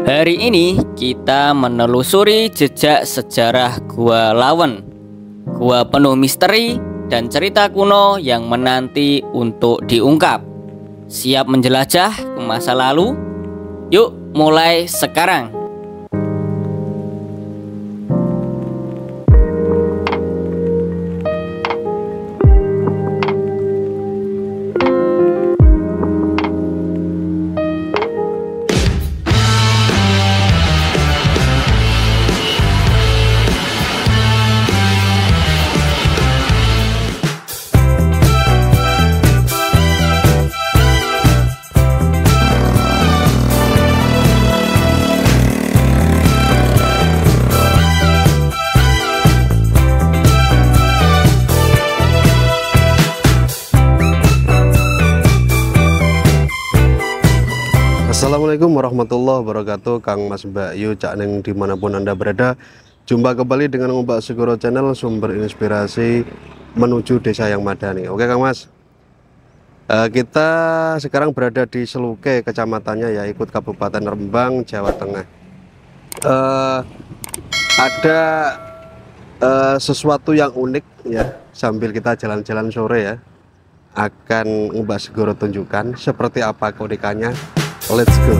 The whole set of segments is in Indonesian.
Hari ini kita menelusuri jejak sejarah Gua Lawen. Gua penuh misteri dan cerita kuno yang menanti untuk diungkap. Siap menjelajah ke masa lalu? Yuk mulai sekarang. Assalamualaikum warahmatullahi wabarakatuh. Kang Mas Mbak Yu Cak Neng dimanapun Anda berada, jumpa kembali dengan Mbak Segoro Channel, sumber inspirasi menuju desa yang madani. Oke Kang Mas, kita sekarang berada di Seluke, kecamatannya ya, ikut Kabupaten Rembang, Jawa Tengah. Ada sesuatu yang unik ya, sambil kita jalan-jalan sore ya, akan Mbak Segoro tunjukkan seperti apa keunikannya. Let's go.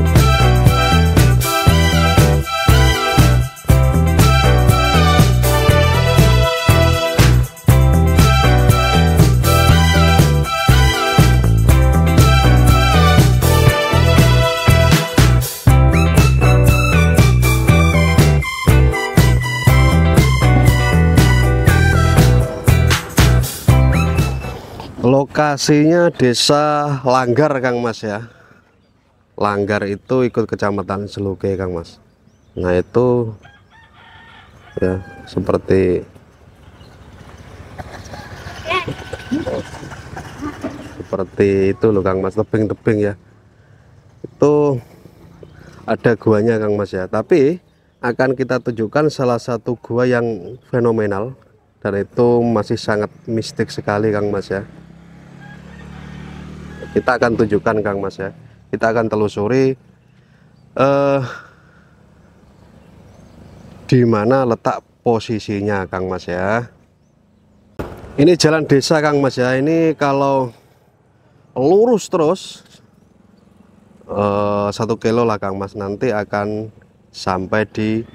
Lokasinya Desa Langgar Kang Mas ya. Langgar itu ikut Kecamatan Seluke Kang Mas. Nah itu ya seperti itu loh Kang Mas, tebing-tebing ya. Itu ada guanya Kang Mas ya. Tapi akan kita tunjukkan salah satu gua yang fenomenal dan itu masih sangat mistik sekali Kang Mas ya. Kita akan tunjukkan Kang Mas ya. Kita akan telusuri di mana letak posisinya Kang Mas ya. Ini jalan desa Kang Mas ya. Ini kalau lurus terus 1 kilo lah Kang Mas, nanti akan sampai di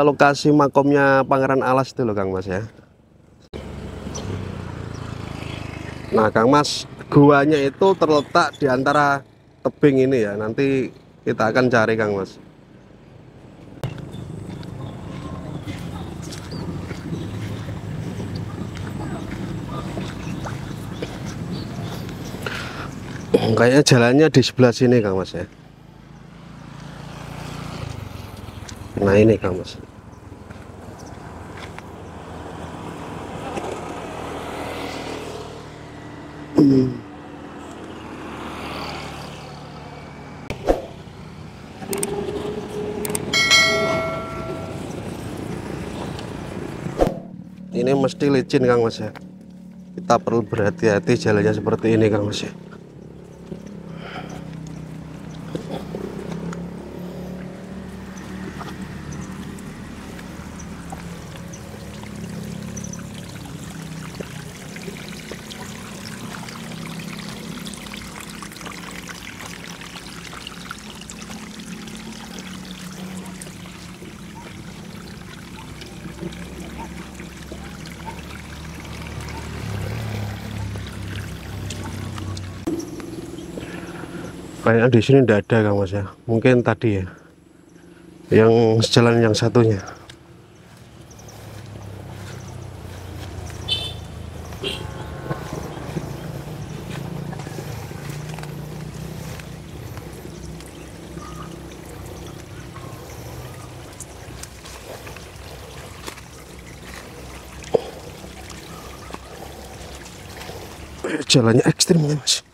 lokasi makomnya Pangeran Alas itu loh Kang Mas ya. Nah Kang Mas, guanya itu terletak di antara tebing ini ya, nanti kita akan cari Kang Mas. Kayaknya jalannya di sebelah sini Kang Mas ya. Nah ini Kang Mas. Ini mesti licin Kang Mas ya. Kita perlu berhati-hati jalannya seperti ini Kang Mas ya. Kayaknya di sini tidak ada Kang Mas ya. Mungkin tadi ya, yang sejalan yang satunya. Jalannya ekstrim ya Mas.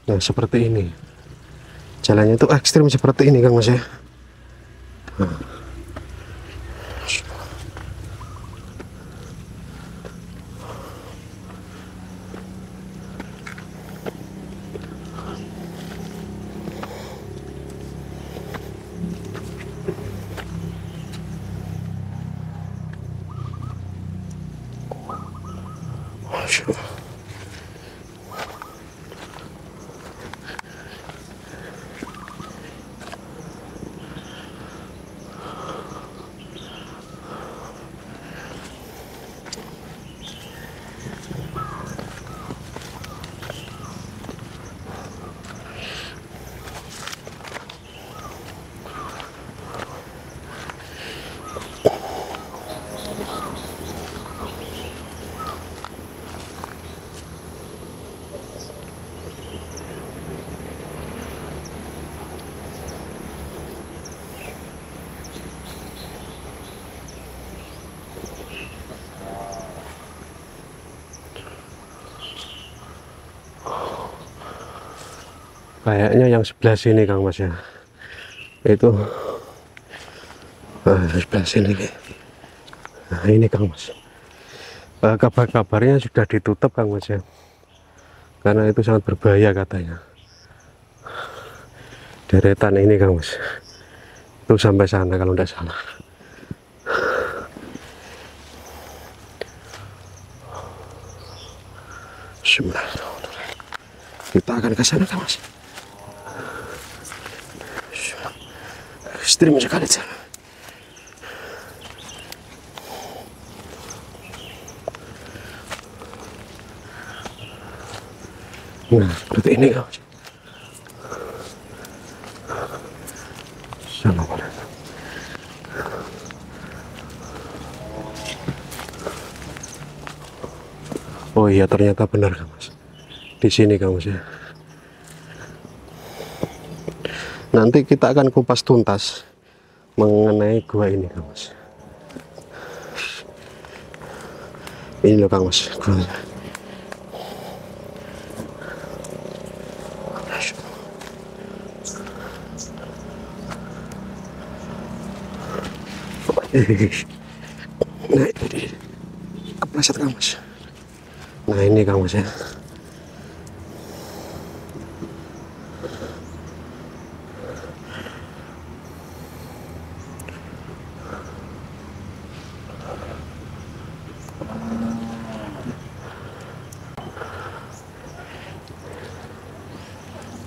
Nah seperti ini. Jalannya itu ekstrim seperti ini Kang Mas ya. Nah. Kayaknya yang sebelah sini Kang Mas ya, itu sebelah sini. Nah ini Kang Mas, kabar-kabarnya sudah ditutup Kang Mas ya, karena itu sangat berbahaya katanya. Deretan ini Kang Mas, itu sampai sana kalau tidak salah. Bismillahirrahmanirrahim. Kita akan ke sana Kang Mas. Ekstrim sekali sana. Nah, seperti ini Kang Mas. Assalamualaikum. Oh iya, ternyata benar Kang Mas. Di sini Kang Mas ya. Nanti kita akan kupas tuntas mengenai gua ini Kang Mas. Ini loh Kang Mas, gua. Nah itu dia, kepleset Kang Mas. Nah ini Kang Mas ya.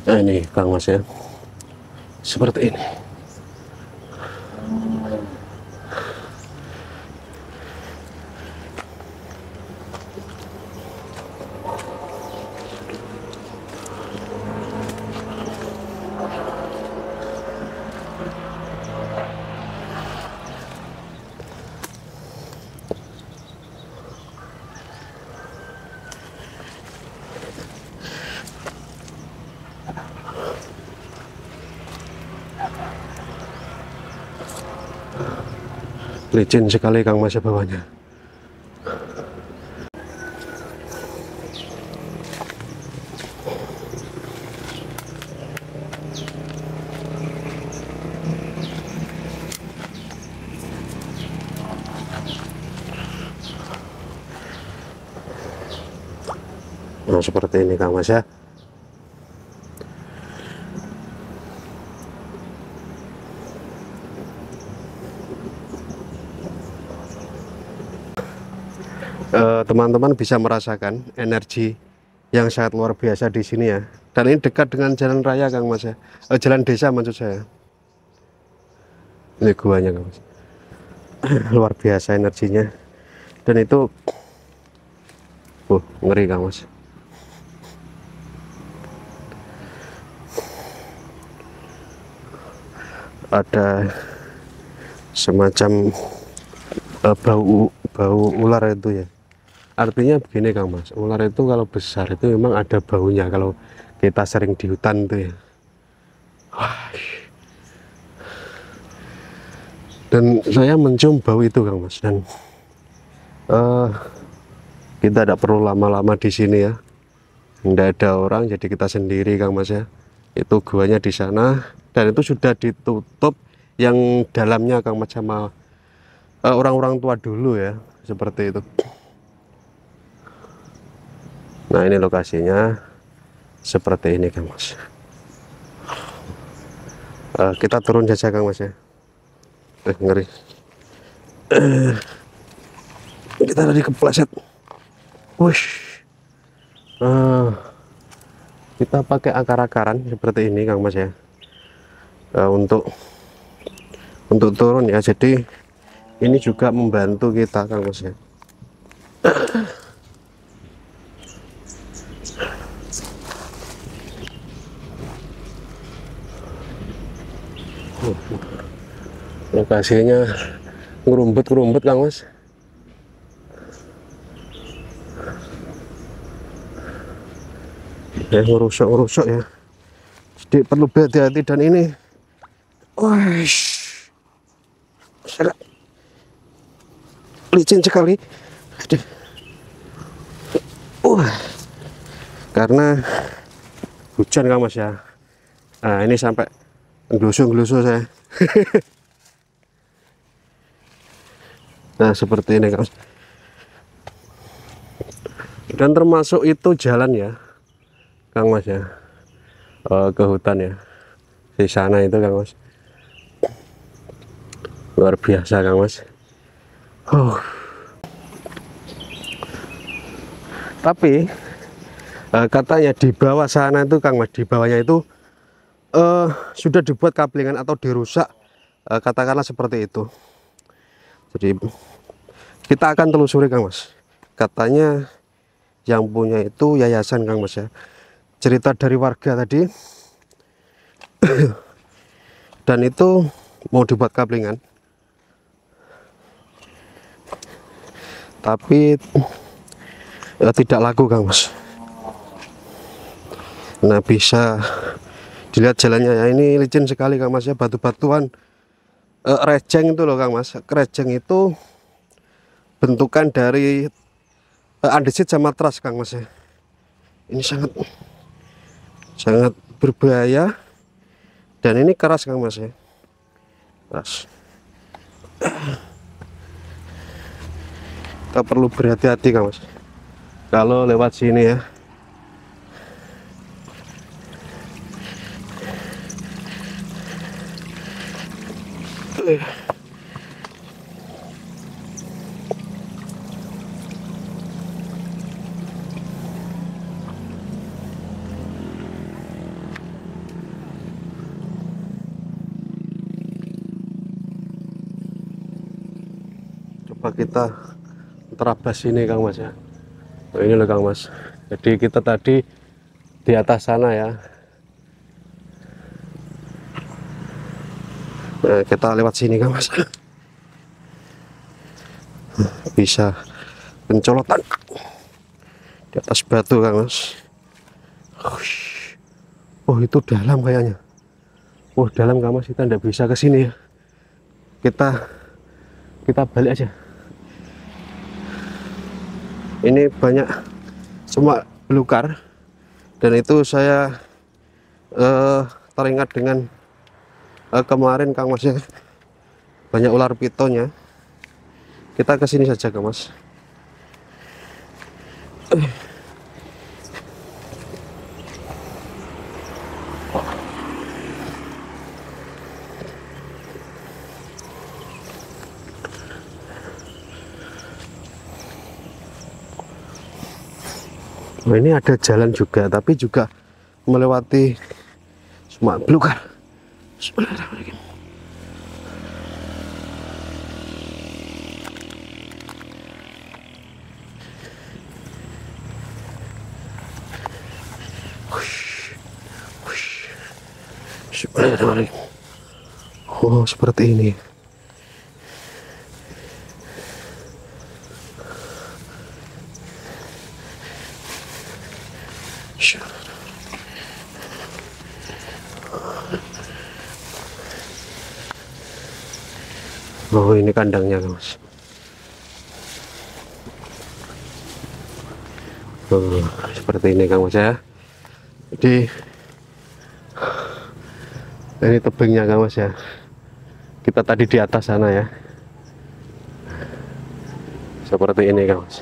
Nah ini Kang Mas ya, seperti ini. Licin sekali Kang Mas bawahnya. Nah seperti ini Kang Mas ya. Teman-teman bisa merasakan energi yang sangat luar biasa di sini ya. Dan ini dekat dengan jalan raya Kang Mas ya, jalan desa maksud saya. Ini guanya Kang Mas. Luar biasa energinya. Dan itu ngeri Kang Mas. Ada semacam bau ular itu ya. Artinya begini Kang Mas, ular itu kalau besar itu memang ada baunya kalau kita sering di hutan tuh ya. Wah. Dan saya mencium bau itu Kang Mas, dan kita tidak perlu lama-lama di sini ya. Tidak ada orang, jadi kita sendiri Kang Mas ya. Itu guanya di sana, dan itu sudah ditutup yang dalamnya Kang Mas sama orang-orang tua dulu ya, seperti itu. Nah ini lokasinya seperti ini Kang Mas. Kita turun saja Kang Mas ya. Ngeri. Kita tadi kepleset. Wush. Eh, kita pakai akar-akaran seperti ini Kang Mas ya, untuk turun ya. Jadi ini juga membantu kita Kang Mas ya. Lokasinya ngerumbut Kang Mas. Ya, ngerusuk ya. Jadi perlu berhati-hati, dan ini sangat licin sekali. Aduh. Karena hujan Kang Mas ya. Nah, ini sampai ngelusuk saya. Nah, seperti ini Kang Mas. Dan termasuk itu jalan ya Kang Mas ya, ke hutan ya, di sana itu Kang Mas. Luar biasa Kang Mas. Tapi katanya di bawah sana itu Kang Mas, di bawahnya itu sudah dibuat kaplingan atau dirusak, katakanlah seperti itu. Jadi kita akan telusuri Kang Mas. Katanya yang punya itu yayasan Kang Mas ya. Cerita dari warga tadi. Dan itu mau dibuat kaplingan, tapi tidak laku Kang Mas. Nah, bisa dilihat jalannya ya, ini licin sekali Kang Mas ya, batu-batuan rejeng itu loh Kang Mas. Rejeng itu bentukan dari andesit sama teras Kang Mas ya. Ini sangat berbahaya, dan ini keras Kang Mas ya, keras. Kita perlu berhati-hati Kang Mas kalau lewat sini ya. Coba kita terabas sini Kang Mas ya. Nah, ini loh Kang Mas. Jadi kita tadi di atas sana ya. Nah, kita lewat sini Kang Mas. Bisa pencolotan di atas batu Kang Mas. Oh, itu dalam kayaknya. Oh, dalam Kang Mas, kita tidak bisa ke sini ya. Kita balik aja. Ini banyak semua belukar, dan itu saya teringat dengan kemarin Kang Mas ya, banyak ular pitonnya. Kita ke sini saja Kang Mas. Nah, ini ada jalan juga, tapi juga melewati semua belukar. Oh, seperti ini. Oh, ini kandangnya Mas. Oh, seperti ini Kang Mas ya. Jadi ini tebingnya Kang Mas ya. Kita tadi di atas sana ya. Seperti ini Kang Mas.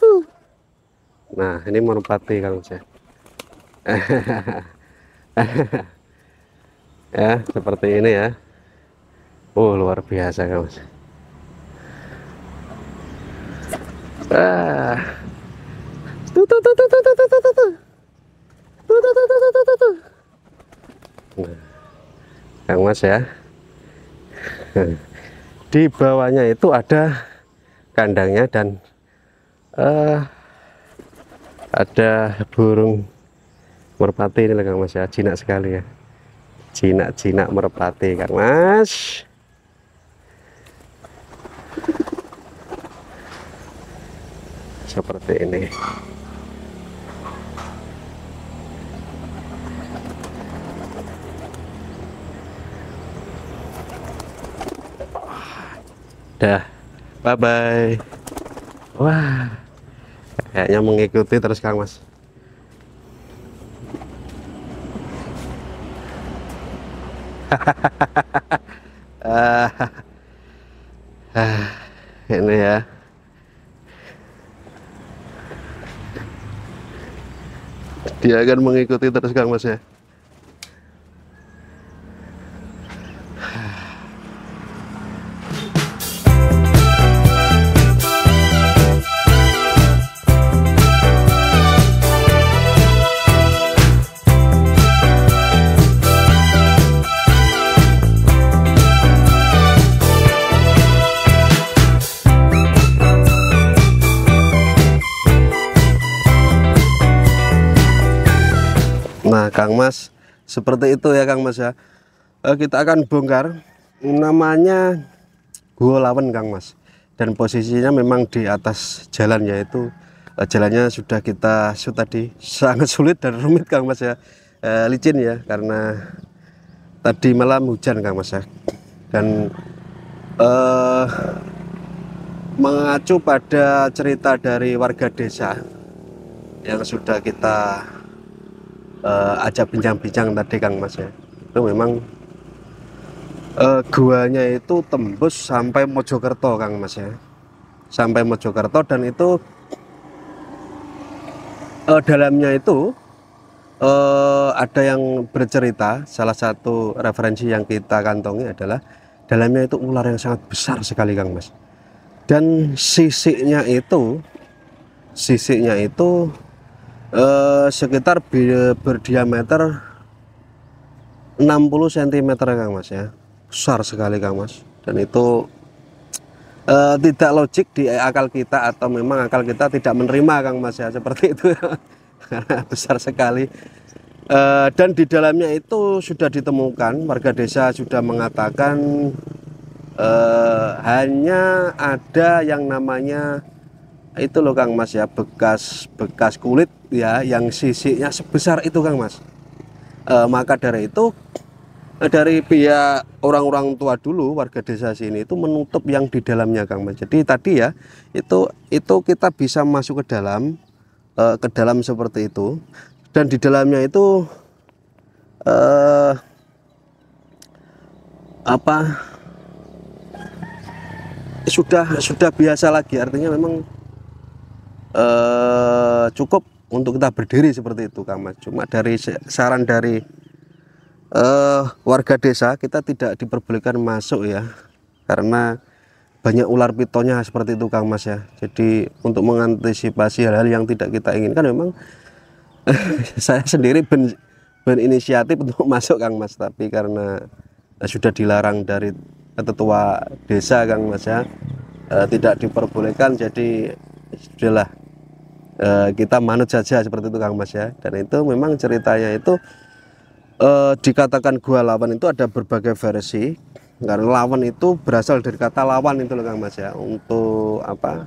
Tuh. Nah, ini merpati Kang Mas ya. Ya, seperti ini ya. Oh, luar biasa Kang Mas. Ah. Nah, Kang Mas ya. Di bawahnya itu ada kandangnya dan ada burung merpati ini Kang Mas ya, jinak sekali ya, jinak merpati Kang Mas. Seperti ini. Dah, bye bye. Wah, kayaknya mengikuti terus Kang Mas. Ini ya. Dia akan mengikuti terus Kang Mas ya. Nah Kang Mas, seperti itu ya Kang Mas ya. Kita akan bongkar, namanya Gua Lawen Kang Mas, dan posisinya memang di atas jalan, yaitu jalannya sudah kita shoot tadi, sangat sulit dan rumit Kang Mas ya, licin ya, karena tadi malam hujan Kang Mas ya. Dan mengacu pada cerita dari warga desa yang sudah kita ajak bincang-bincang tadi Kang Mas ya, itu memang guanya itu tembus sampai Mojokerto Kang Mas ya, sampai Mojokerto. Dan itu dalamnya itu ada yang bercerita, salah satu referensi yang kita kantongi adalah dalamnya itu ular yang sangat besar sekali Kang Mas, dan sisiknya itu sekitar berdiameter 60 cm Kang Mas ya, besar sekali Kang Mas. Dan itu tidak logik di akal kita, atau memang akal kita tidak menerima Kang Mas ya, seperti itu karena besar sekali. Dan di dalamnya itu sudah ditemukan, warga desa sudah mengatakan hanya ada yang namanya itu loh Kang Mas ya, bekas kulit ya, yang sisiknya sebesar itu Kang Mas. Maka dari itu, dari pihak orang-orang tua dulu, warga desa sini itu menutup yang di dalamnya Kang Mas. Jadi tadi ya, itu kita bisa masuk ke dalam seperti itu, dan di dalamnya itu sudah biasa lagi, artinya memang cukup untuk kita berdiri seperti itu Kang Mas. Cuma dari saran dari warga desa, kita tidak diperbolehkan masuk ya, karena banyak ular pitonnya seperti itu Kang Mas ya. Jadi untuk mengantisipasi hal-hal yang tidak kita inginkan, memang saya sendiri berinisiatif untuk masuk Kang Mas, tapi karena sudah dilarang dari ketua desa Kang Mas ya, tidak diperbolehkan, jadi sudahlah, kita manut saja seperti itu Kang Mas ya. Dan itu memang ceritanya itu dikatakan gua lawan itu ada berbagai versi, karena lawan itu berasal dari kata lawan itu loh Kang Mas ya, untuk apa,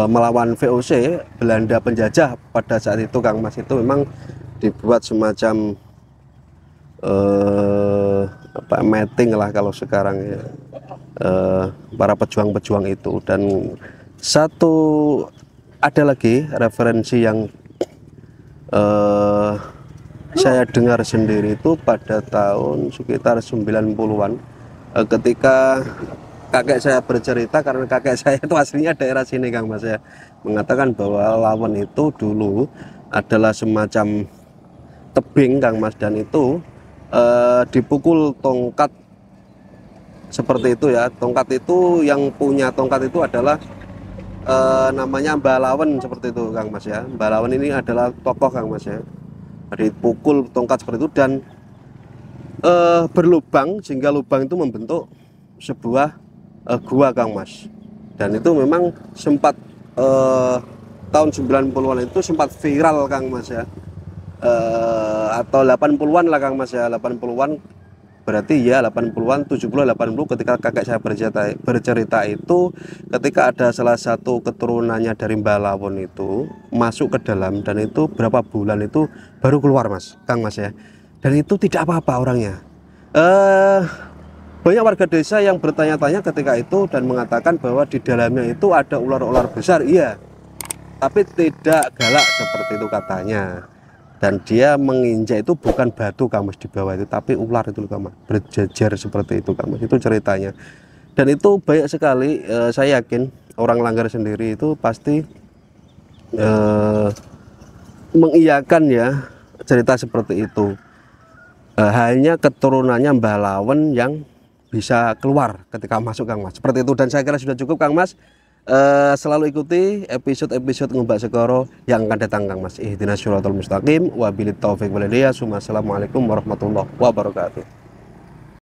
melawan VOC Belanda penjajah pada saat itu Kang Mas. Itu memang dibuat semacam apa, meeting lah kalau sekarang ya, para pejuang-pejuang itu. Dan satu ada lagi referensi yang saya dengar sendiri itu pada tahun sekitar 90-an, ketika kakek saya bercerita, karena kakek saya itu aslinya daerah sini Kang Mas ya, mengatakan bahwa lawan itu dulu adalah semacam tebing Kang Mas, dan itu dipukul tongkat seperti itu ya. Tongkat itu, yang punya tongkat itu adalah namanya Mbah Lawen seperti itu Kang Mas ya. Mbah Lawen ini adalah tokoh Kang Mas ya. Dipukul tongkat seperti itu dan berlubang, sehingga lubang itu membentuk sebuah gua Kang Mas. Dan itu memang sempat tahun 90-an itu sempat viral Kang Mas ya, atau 80-an lah Kang Mas ya, 80-an berarti ya, 80-an, 70, 80, ketika kakek saya bercerita itu, ketika ada salah satu keturunannya dari Mbah Lawon itu masuk ke dalam, dan itu berapa bulan itu baru keluar Mas, Kang Mas ya. Dan itu tidak apa-apa orangnya. Banyak warga desa yang bertanya-tanya ketika itu dan mengatakan bahwa di dalamnya itu ada ular-ular besar, iya, tapi tidak galak seperti itu katanya. Dan dia menginjak itu bukan batu Kang Mas di bawah itu, tapi ular itu Kang Mas, berjejer seperti itu Kang Mas, itu ceritanya. Dan itu banyak sekali, saya yakin orang Langgar sendiri itu pasti mengiyakan ya cerita seperti itu. Hanya keturunannya Mbah Lawen yang bisa keluar ketika masuk Kang Mas, seperti itu. Dan saya kira sudah cukup Kang Mas. Selalu ikuti episode-episode Ngobak Segoro yang akan datang Kang Mas. Ihdinas siratal mustaqim, wabillahi taufiq wal hidayah. Assalamualaikum warahmatullahi wabarakatuh.